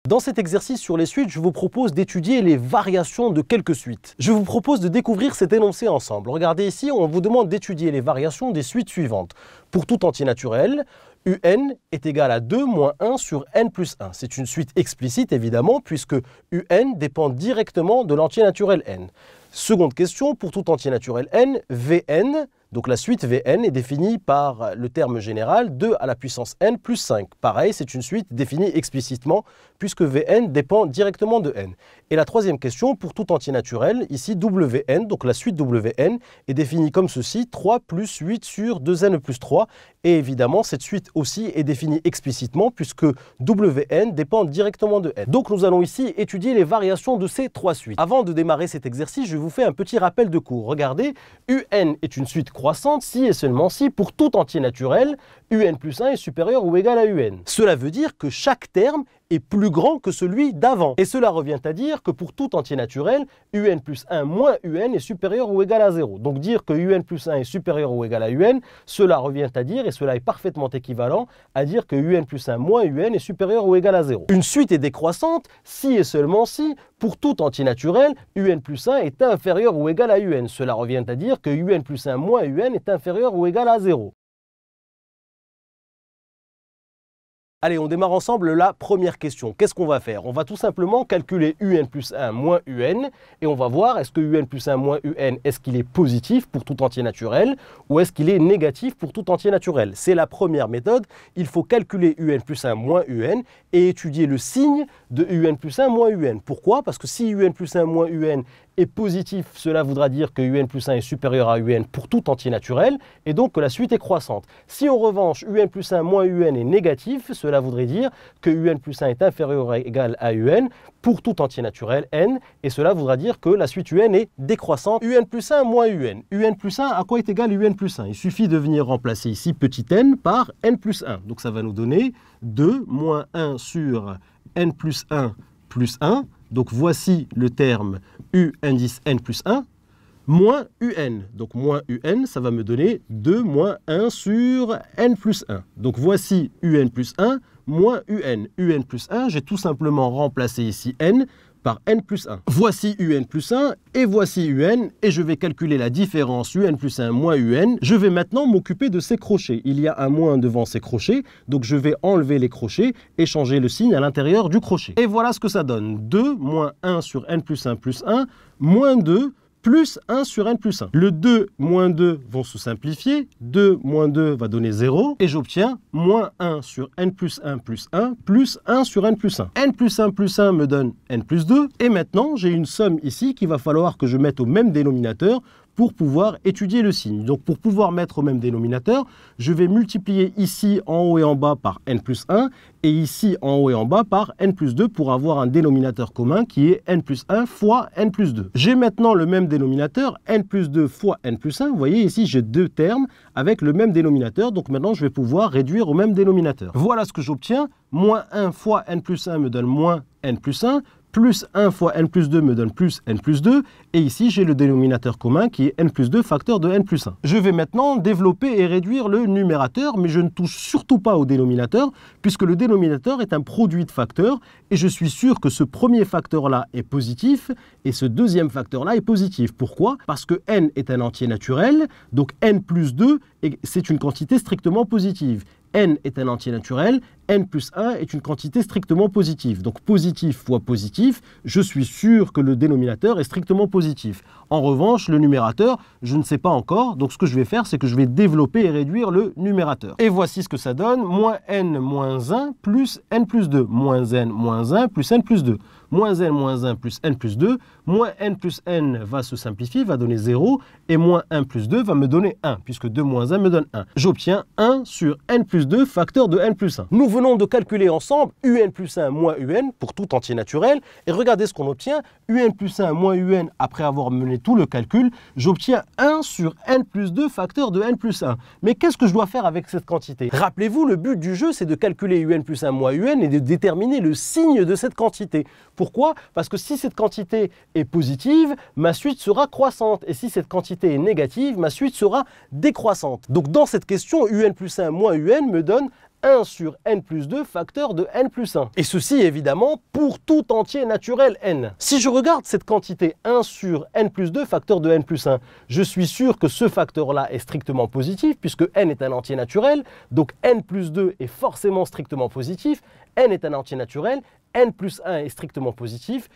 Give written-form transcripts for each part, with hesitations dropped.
Dans cet exercice sur les suites, je vous propose d'étudier les variations de quelques suites. Je vous propose de découvrir cet énoncé ensemble. Regardez ici, on vous demande d'étudier les variations des suites suivantes. Pour tout entier naturel, UN est égal à 2 moins 1 sur n plus 1. C'est une suite explicite évidemment puisque UN dépend directement de l'entier naturel n. Seconde question, pour tout entier naturel n, Vn, donc la suite Vn est définie par le terme général 2 à la puissance n plus 5. Pareil, c'est une suite définie explicitement puisque Vn dépend directement de n. Et la troisième question, pour tout entier naturel, ici Wn, donc la suite Wn est définie comme ceci, 3 plus 8 sur 2n plus 3. Et évidemment, cette suite aussi est définie explicitement puisque Wn dépend directement de n. Donc nous allons ici étudier les variations de ces trois suites. Avant de démarrer cet exercice, je vous fais un petit rappel de cours. Regardez, UN est une suite croissante si et seulement si pour tout entier naturel, UN plus 1 est supérieur ou égal à UN. Cela veut dire que chaque terme est plus grand que celui d'avant. Et cela revient à dire que pour tout entier naturel, UN plus 1 moins UN est supérieur ou égal à 0. Donc dire que UN plus 1 est supérieur ou égal à UN, cela revient à dire, et cela est parfaitement équivalent, à dire que UN plus 1 moins UN est supérieur ou égal à 0. Une suite est décroissante si et seulement si, pour tout entier naturel, UN plus 1 est inférieur ou égal à UN. Cela revient à dire que UN plus 1 moins UN est inférieur ou égal à 0. Allez, on démarre ensemble la première question. Qu'est-ce qu'on va faire? On va tout simplement calculer UN plus 1 moins UN et on va voir est-ce que UN plus 1 moins UN, est-ce qu'il est positif pour tout entier naturel ou est-ce qu'il est négatif pour tout entier naturel? C'est la première méthode. Il faut calculer UN plus 1 moins UN et étudier le signe de UN plus 1 moins UN. Pourquoi? Parce que si UN plus 1 moins UN est positif, cela voudra dire que UN plus 1 est supérieur à UN pour tout entier naturel et donc que la suite est croissante. Si en revanche UN plus 1 moins UN est négatif, cela voudrait dire que UN plus 1 est inférieur ou égal à UN pour tout entier naturel n et cela voudra dire que la suite UN est décroissante. UN plus 1 moins UN. UN plus 1 à quoi est égal UN plus 1? Il suffit de venir remplacer ici petit n par n plus 1. Donc ça va nous donner 2 moins 1 sur n plus 1 plus 1. Donc voici le terme U indice n plus 1 moins UN. Donc moins UN, ça va me donner 2 moins 1 sur n plus 1. Donc voici UN plus 1 moins UN. UN plus 1, j'ai tout simplement remplacé ici n par n plus 1. Voici UN plus 1 et voici UN et je vais calculer la différence UN plus 1 moins UN. Je vais maintenant m'occuper de ces crochets. Il y a un moins devant ces crochets, donc je vais enlever les crochets et changer le signe à l'intérieur du crochet. Et voilà ce que ça donne. 2 moins 1 sur n plus 1 plus 1 moins 2 plus 1 sur n plus 1. Le 2 moins 2 vont se simplifier. 2 moins 2 va donner 0. Et j'obtiens moins 1 sur n plus 1 plus 1 plus 1 sur n plus 1. n plus 1 plus 1 me donne n plus 2. Et maintenant, j'ai une somme ici qu'il va falloir que je mette au même dénominateur pour pouvoir étudier le signe. Donc pour pouvoir mettre au même dénominateur, je vais multiplier ici en haut et en bas par n plus 1 et ici en haut et en bas par n plus 2 pour avoir un dénominateur commun qui est n plus 1 fois n plus 2. J'ai maintenant le même dénominateur, n plus 2 fois n plus 1. Vous voyez ici, j'ai deux termes avec le même dénominateur. Donc maintenant, je vais pouvoir réduire au même dénominateur. Voilà ce que j'obtiens. Moins 1 fois n plus 1 me donne moins n plus 1. Plus 1 fois n plus 2 me donne plus n plus 2. Et ici, j'ai le dénominateur commun qui est n plus 2 facteur de n plus 1. Je vais maintenant développer et réduire le numérateur, mais je ne touche surtout pas au dénominateur, puisque le dénominateur est un produit de facteurs, et je suis sûr que ce premier facteur-là est positif, et ce deuxième facteur-là est positif. Pourquoi? Parce que n est un entier naturel, donc n plus 2, c'est une quantité strictement positive. N est un entier naturel, n plus 1 est une quantité strictement positive. Donc positif fois positif, je suis sûr que le dénominateur est strictement positif. En revanche, le numérateur, je ne sais pas encore. Donc ce que je vais faire, c'est que je vais développer et réduire le numérateur. Et voici ce que ça donne. Moins n moins 1 plus n plus 2. Moins n moins 1 plus n plus 2. Moins n moins 1 plus n plus 2. Moins n plus n va se simplifier, va donner 0. Et moins 1 plus 2 va me donner 1, puisque 2 moins 1 me donne 1. J'obtiens 1 sur n plus 2 facteur de n plus 1. Nous venons de calculer ensemble UN plus 1 moins UN pour tout entier naturel. Et regardez ce qu'on obtient. UN plus 1 moins UN, après avoir mené tout le calcul, j'obtiens 1 sur n plus 2 facteur de n plus 1. Mais qu'est-ce que je dois faire avec cette quantité? Rappelez-vous, le but du jeu, c'est de calculer UN plus 1 moins UN et de déterminer le signe de cette quantité. Pourquoi? Parce que si cette quantité est positive, ma suite sera croissante. Et si cette quantité est négative, ma suite sera décroissante. Donc dans cette question, UN plus 1 moins UN me donne 1 sur n plus 2 facteur de n plus 1. Et ceci, évidemment, pour tout entier naturel n. Si je regarde cette quantité 1 sur n plus 2 facteur de n plus 1, je suis sûr que ce facteur-là est strictement positif, puisque n est un entier naturel, donc n plus 2 est forcément strictement positif, n est un entier naturel, n plus 1 est strictement positif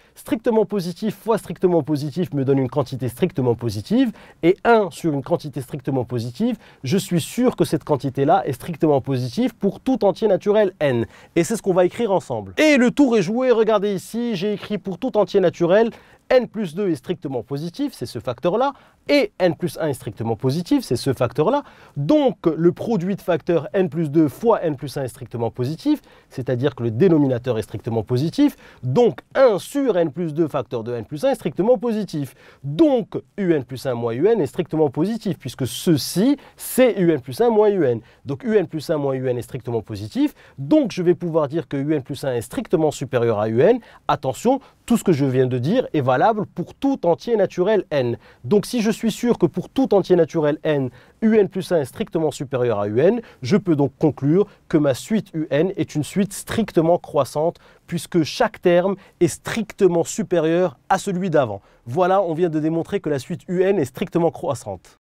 fois strictement positif me donne une quantité strictement positive, et 1 sur une quantité strictement positive, je suis sûr que cette quantité-là est strictement positive pour tout entier naturel n. Et c'est ce qu'on va écrire ensemble. Et le tour est joué, regardez ici, j'ai écrit pour tout entier naturel, n plus 2 est strictement positif, c'est ce facteur-là, et n plus 1 est strictement positif, c'est ce facteur-là. Donc, le produit de facteurs n plus 2 fois n plus 1 est strictement positif, c'est-à-dire que le dénominateur est strictement positif. Donc, 1 sur n plus 2 facteur de n plus 1 est strictement positif. Donc, un plus 1 moins un est strictement positif, puisque ceci, c'est un plus 1 moins un. Donc, un plus 1 moins un est strictement positif. Donc, je vais pouvoir dire que un plus 1 est strictement supérieur à un. Attention, tout ce que je viens de dire est valable pour tout entier naturel n. Donc, si je suis sûr que pour tout entier naturel n, un plus 1 est strictement supérieur à un, je peux donc conclure que ma suite un est une suite strictement croissante, puisque chaque terme est strictement supérieur à celui d'avant. Voilà, on vient de démontrer que la suite un est strictement croissante.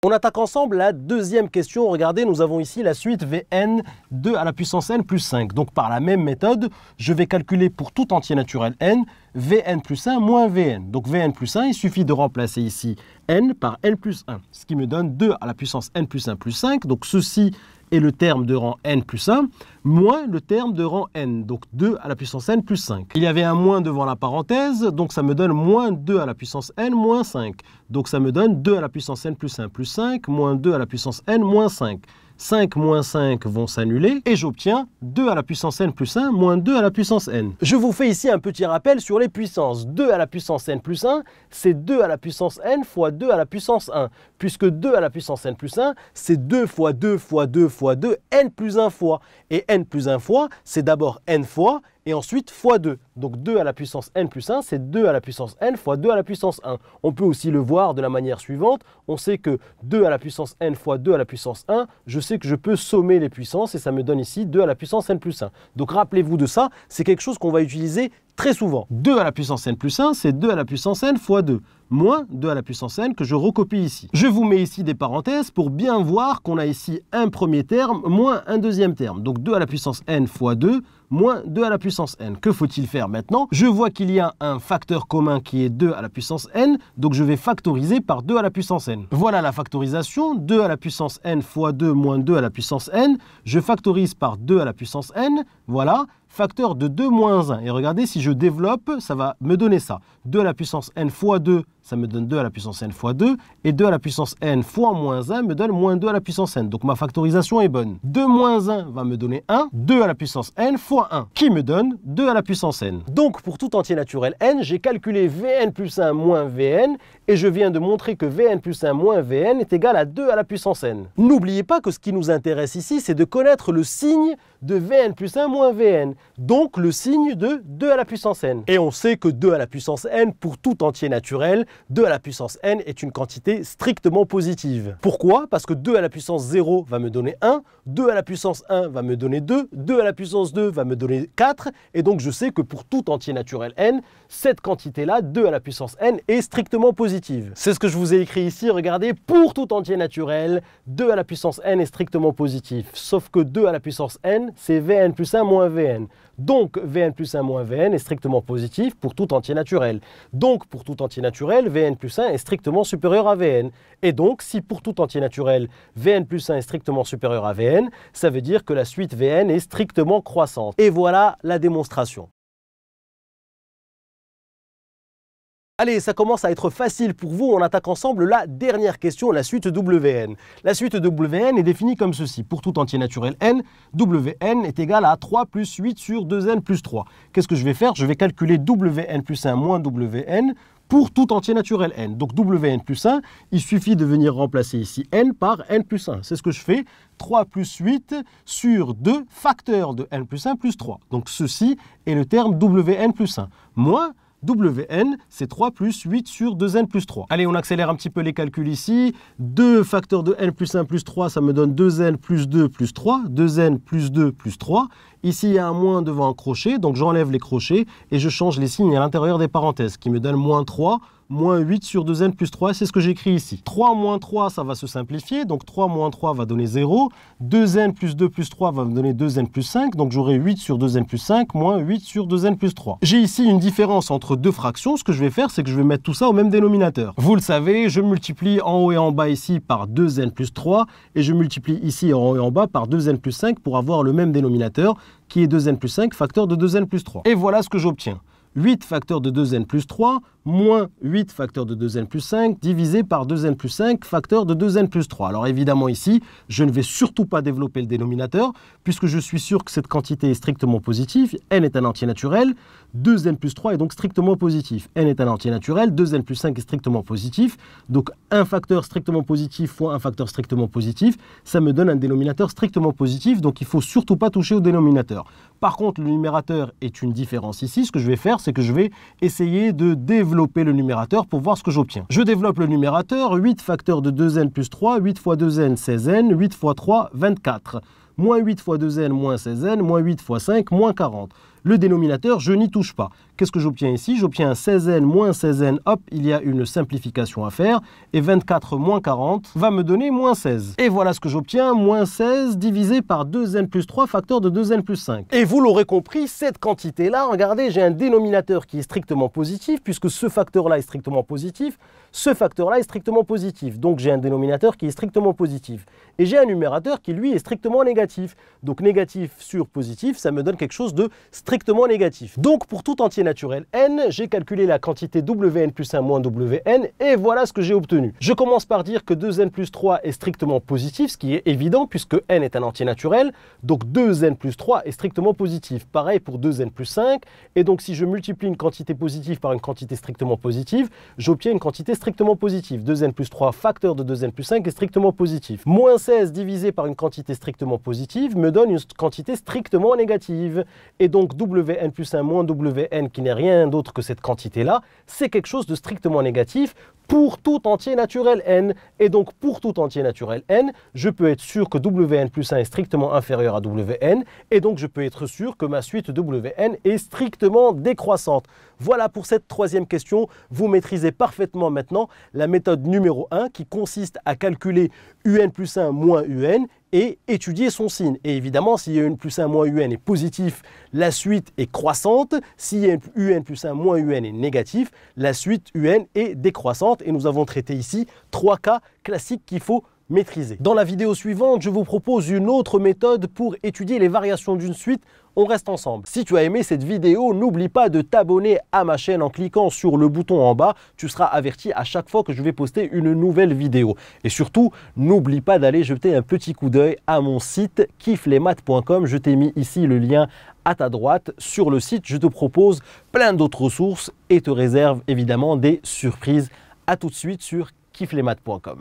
On attaque ensemble la deuxième question. Regardez, nous avons ici la suite Vn 2 à la puissance n plus 5. Donc par la même méthode, je vais calculer pour tout entier naturel n, Vn plus 1 moins Vn. Donc Vn plus 1, il suffit de remplacer ici n par n plus 1, ce qui me donne 2 à la puissance n plus 1 plus 5. Donc ceci est le terme de rang n plus 1, moins le terme de rang n, donc 2 à la puissance n plus 5. Il y avait un moins devant la parenthèse, donc ça me donne moins 2 à la puissance n moins 5. Donc ça me donne 2 à la puissance n plus 1 plus 5, moins 2 à la puissance n moins 5. 5 moins 5 vont s'annuler et j'obtiens 2 à la puissance n plus 1 moins 2 à la puissance n. Je vous fais ici un petit rappel sur les puissances. 2 à la puissance n plus 1, c'est 2 à la puissance n fois 2 à la puissance 1. Puisque 2 à la puissance n plus 1, c'est 2 fois 2 fois 2 fois 2, n plus 1 fois. Et n plus 1 fois, c'est d'abord n fois et ensuite fois 2. Donc 2 à la puissance n plus 1, c'est 2 à la puissance n fois 2 à la puissance 1. On peut aussi le voir de la manière suivante. On sait que 2 à la puissance n fois 2 à la puissance 1, je sais que je peux sommer les puissances et ça me donne ici 2 à la puissance n plus 1. Donc rappelez-vous de ça, c'est quelque chose qu'on va utiliser très souvent. 2 à la puissance n plus 1, c'est 2 à la puissance n fois 2, moins 2 à la puissance n que je recopie ici. Je vous mets ici des parenthèses pour bien voir qu'on a ici un premier terme moins un deuxième terme. Donc 2 à la puissance n fois 2, moins 2 à la puissance n. Que faut-il faire maintenant? Je vois qu'il y a un facteur commun qui est 2 à la puissance n, donc je vais factoriser par 2 à la puissance n. Voilà la factorisation, 2 à la puissance n fois 2 moins 2 à la puissance n. Je factorise par 2 à la puissance n, voilà, facteur de 2 moins 1. Et regardez, si je développe, ça va me donner ça. 2 à la puissance n fois 2, ça me donne 2 à la puissance n fois 2. Et 2 à la puissance n fois moins 1 me donne moins 2 à la puissance n. Donc ma factorisation est bonne. 2 moins 1 va me donner 1. 2 à la puissance n fois 1, qui me donne 2 à la puissance n. Donc pour tout entier naturel n, j'ai calculé Vn plus 1 moins Vn. Et je viens de montrer que Vn plus 1 moins Vn est égal à 2 à la puissance n. N'oubliez pas que ce qui nous intéresse ici, c'est de connaître le signe de Vn plus 1 moins Vn. Donc le signe de 2 à la puissance n. Et on sait que 2 à la puissance n, pour tout entier naturel, 2 à la puissance n est une quantité strictement positive. Pourquoi? Parce que 2 à la puissance 0 va me donner 1, 2 à la puissance 1 va me donner 2, 2 à la puissance 2 va me donner 4, et donc je sais que pour tout entier naturel n, cette quantité-là, 2 à la puissance n, est strictement positive. C'est ce que je vous ai écrit ici, regardez, pour tout entier naturel, 2 à la puissance n est strictement positif, sauf que 2 à la puissance n, c'est Vn plus 1 moins Vn. Donc Vn plus 1 moins Vn est strictement positif pour tout entier naturel. Donc pour tout entier naturel, Vn plus 1 est strictement supérieur à Vn. Et donc si pour tout entier naturel, Vn plus 1 est strictement supérieur à Vn, ça veut dire que la suite Vn est strictement croissante. Et voilà la démonstration. Allez, ça commence à être facile pour vous. On attaque ensemble la dernière question, la suite Wn. La suite Wn est définie comme ceci. Pour tout entier naturel n, Wn est égal à 3 plus 8 sur 2n plus 3. Qu'est-ce que je vais faire? Je vais calculer Wn plus 1 moins Wn pour tout entier naturel n. Donc Wn plus 1, il suffit de venir remplacer ici n par n plus 1. C'est ce que je fais. 3 plus 8 sur 2 facteur de n plus 1 plus 3. Donc ceci est le terme Wn plus 1. Moins Wn, c'est 3 plus 8 sur 2n plus 3. Allez, on accélère un petit peu les calculs ici. 2 facteurs de n plus 1 plus 3, ça me donne 2n plus 2 plus 3. 2n plus 2 plus 3. Ici, il y a un moins devant un crochet, donc j'enlève les crochets et je change les signes à l'intérieur des parenthèses, qui me donne moins 3, moins 8 sur 2n plus 3, c'est ce que j'écris ici. 3 moins 3, ça va se simplifier, donc 3 moins 3 va donner 0. 2n plus 2 plus 3 va me donner 2n plus 5, donc j'aurai 8 sur 2n plus 5, moins 8 sur 2n plus 3. J'ai ici une différence entre deux fractions. Ce que je vais faire, c'est que je vais mettre tout ça au même dénominateur. Vous le savez, je multiplie en haut et en bas ici par 2n plus 3, et je multiplie ici en haut et en bas par 2n plus 5 pour avoir le même dénominateur, qui est 2n plus 5, facteur de 2n plus 3. Et voilà ce que j'obtiens. 8 facteur de 2n plus 3, moins 8 facteur de 2n plus 5, divisé par 2n plus 5, facteur de 2n plus 3. Alors évidemment ici, je ne vais surtout pas développer le dénominateur, puisque je suis sûr que cette quantité est strictement positive. N est un entier naturel, 2n plus 3 est donc strictement positif. N est un entier naturel, 2n plus 5 est strictement positif. Donc un facteur strictement positif fois un facteur strictement positif, ça me donne un dénominateur strictement positif, donc il ne faut surtout pas toucher au dénominateur. Par contre, le numérateur est une différence ici. Ce que je vais faire, c'est que je vais essayer de développer le numérateur pour voir ce que j'obtiens. Je développe le numérateur, 8 facteur de 2n plus 3, 8 fois 2n, 16n, 8 fois 3, 24. Moins 8 fois 2n, moins 16n, moins 8 fois 5, moins 40. Le dénominateur, je n'y touche pas. Qu'est-ce que j'obtiens ici? J'obtiens un 16n moins 16n, hop, il y a une simplification à faire, et 24 moins 40 va me donner moins 16. Et voilà ce que j'obtiens, moins 16 divisé par 2n plus 3, facteur de 2n plus 5. Et vous l'aurez compris, cette quantité-là, regardez, j'ai un dénominateur qui est strictement positif, puisque ce facteur-là est strictement positif, ce facteur-là est strictement positif. Donc j'ai un dénominateur qui est strictement positif. Et j'ai un numérateur qui, lui, est strictement négatif. Donc négatif sur positif, ça me donne quelque chose de strictement négatif. Donc pour tout entier naturel n, j'ai calculé la quantité Wn plus 1 moins Wn, et voilà ce que j'ai obtenu. Je commence par dire que 2n plus 3 est strictement positif, ce qui est évident puisque n est un entier naturel, donc 2n plus 3 est strictement positif. Pareil pour 2n plus 5, et donc si je multiplie une quantité positive par une quantité strictement positive, j'obtiens une quantité strictement positive. 2n plus 3 facteur de 2n plus 5 est strictement positif. Moins 16 divisé par une quantité strictement positive me donne une quantité strictement négative. Et donc Wn plus 1 moins Wn, qui n'est rien d'autre que cette quantité-là, c'est quelque chose de strictement négatif pour tout entier naturel n. Et donc pour tout entier naturel n, je peux être sûr que Wn plus 1 est strictement inférieur à Wn, et donc je peux être sûr que ma suite Wn est strictement décroissante. Voilà pour cette troisième question. Vous maîtrisez parfaitement maintenant la méthode numéro 1 qui consiste à calculer un plus 1 moins un et étudier son signe. Et évidemment, si un plus 1 moins un est positif, la suite est croissante. Si un plus 1 moins un est négatif, la suite un est décroissante. Et nous avons traité ici 3 cas classiques qu'il faut maîtriser. Dans la vidéo suivante, je vous propose une autre méthode pour étudier les variations d'une suite. On reste ensemble. Si tu as aimé cette vidéo, n'oublie pas de t'abonner à ma chaîne en cliquant sur le bouton en bas. Tu seras averti à chaque fois que je vais poster une nouvelle vidéo. Et surtout, n'oublie pas d'aller jeter un petit coup d'œil à mon site kifflesmaths.com. Je t'ai mis ici le lien à ta droite. Sur le site, je te propose plein d'autres ressources et te réserve évidemment des surprises. À tout de suite sur kifflesmaths.com.